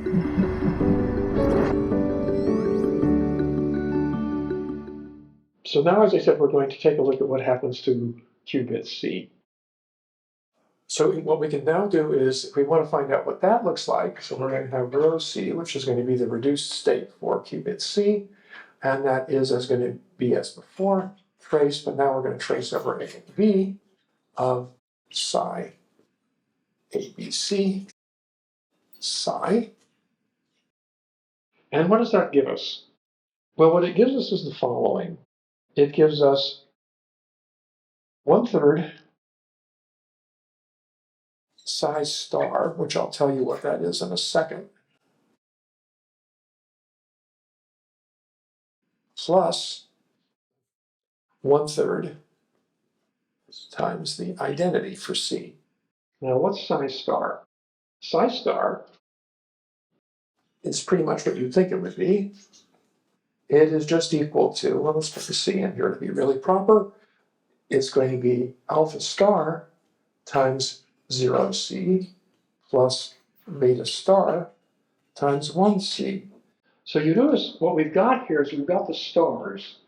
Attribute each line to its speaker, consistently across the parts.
Speaker 1: So now, as I said, we're going to take a look at what happens to qubit C. So what we can now do is, if we want to find out what that looks like, so we're going to have rho C, which is going to be the reduced state for qubit C, and that is going to be as before, trace, but now we're going to trace over A and B of psi ABC psi. And what does that give us? Well, what it gives us is the following. It gives us 1/3 psi star, which I'll tell you what that is in a second, plus 1/3 times the identity for C. Now, what's psi star? Psi star is pretty much what you'd think it would be. It is just equal to, well, let's put the C in here to be really proper. It's going to be alpha star times 0C plus beta star times 1C. So you notice what we've got here is we've got the stars.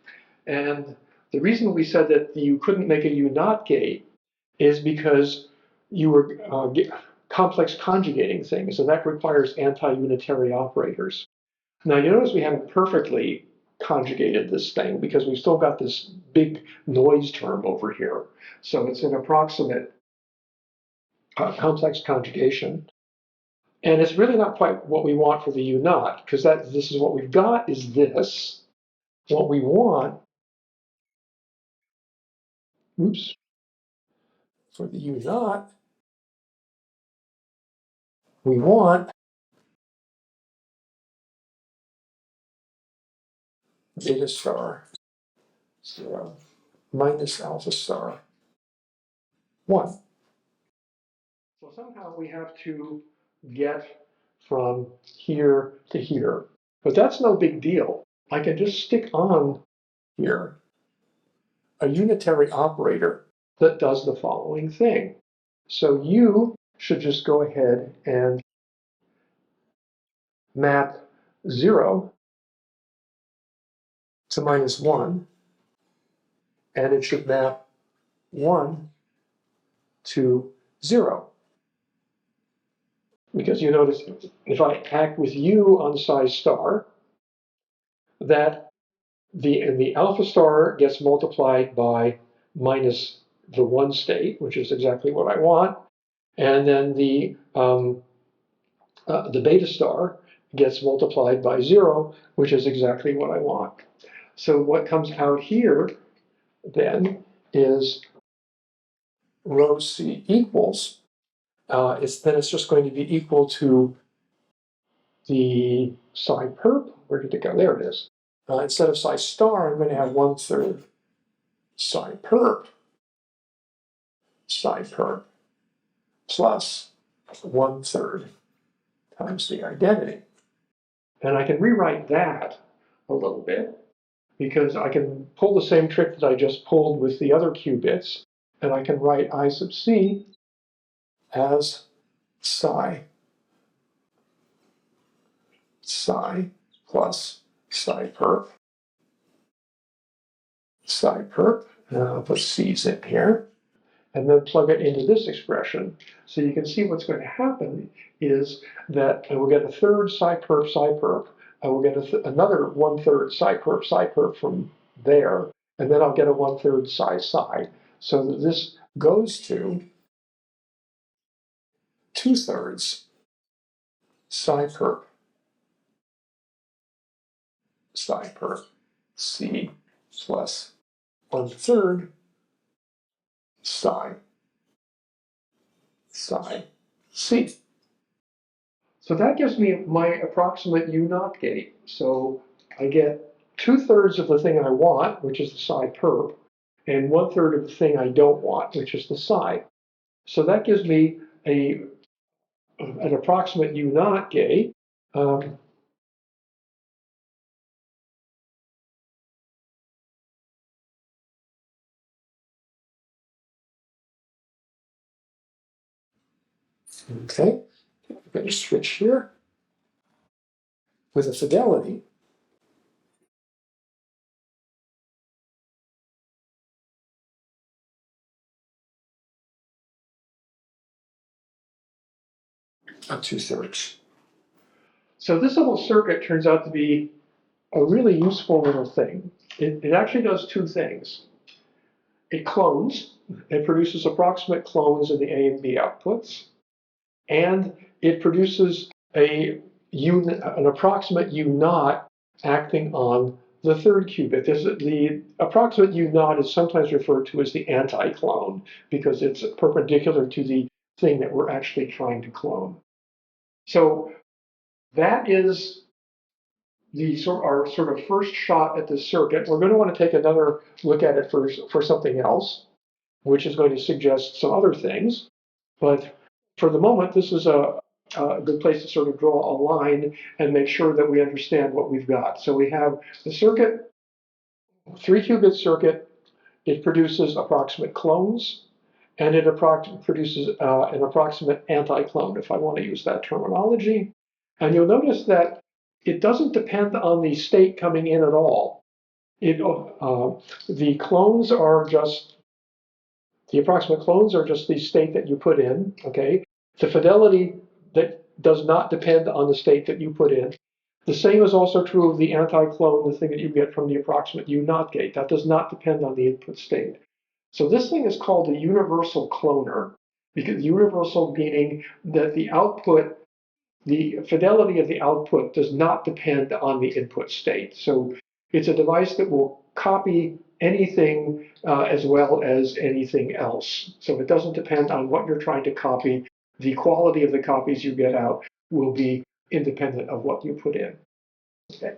Speaker 1: And the reason we said that you couldn't make a UNOT gate is because you were complex conjugating things, and that requires anti-unitary operators. Now you notice we haven't perfectly conjugated this thing because we've still got this big noise term over here. So it's an approximate complex conjugation. And it's really not quite what we want for the UNOT, because this is what we've got is this. What we want, oops, for the UNOT, we want beta star 0 minus alpha star 1. So somehow we have to get from here to here. But that's no big deal. I can just stick on here a unitary operator that does the following thing. So you should just go ahead and map 0 to -1, and it should map 1 to 0. Because you notice, if I act with U on psi star, that the alpha star gets multiplied by minus the 1 state, which is exactly what I want, and then the beta star gets multiplied by 0, which is exactly what I want. So what comes out here then is rho C equals, then it's just going to be equal to the psi perp. Where did it go? There it is. Instead of psi star, I'm going to have 1/3 psi perp plus 1/3 times the identity. And I can rewrite that a little bit, because I can pull the same trick that I just pulled with the other qubits, and I can write I sub C as psi plus psi perp, and I'll put C's in here, and then plug it into this expression. So you can see what's going to happen is that I will get 1/3 psi perp, I will get another 1/3 psi perp from there, and then I'll get a 1/3 psi. So that this goes to 2/3 psi perp C plus 1/3 psi C. So that gives me my approximate UNOT gate. So I get 2/3 of the thing I want, which is the psi perp, and 1/3 of the thing I don't want, which is the psi. So that gives me an approximate UNOT gate. Okay, I'm going to switch here. with a fidelity of 2/3. So this little circuit turns out to be a really useful little thing. It actually does two things. It clones, it produces approximate clones in the A and B outputs, and it produces an approximate UNOT acting on the third qubit. The approximate UNOT is sometimes referred to as the anti-clone because it's perpendicular to the thing that we're actually trying to clone. So that is our sort of first shot at this circuit. We're going to want to take another look at it for something else, which is going to suggest some other things. But for the moment, this is a good place to sort of draw a line and make sure that we understand what we've got. So we have the circuit, 3-qubit circuit. It produces approximate clones, and it produces an approximate anti-clone, if I want to use that terminology. And you'll notice that it doesn't depend on the state coming in at all. The clones are just, the approximate clones are just the state that you put in, okay? The fidelity that does not depend on the state that you put in. The same is also true of the anti-clone, the thing that you get from the approximate UNOT gate. That does not depend on the input state. So this thing is called a universal cloner, because universal meaning that the output, the fidelity of the output does not depend on the input state. So it's a device that will copy anything as well as anything else. So it doesn't depend on what you're trying to copy. The quality of the copies you get out will be independent of what you put in. Okay.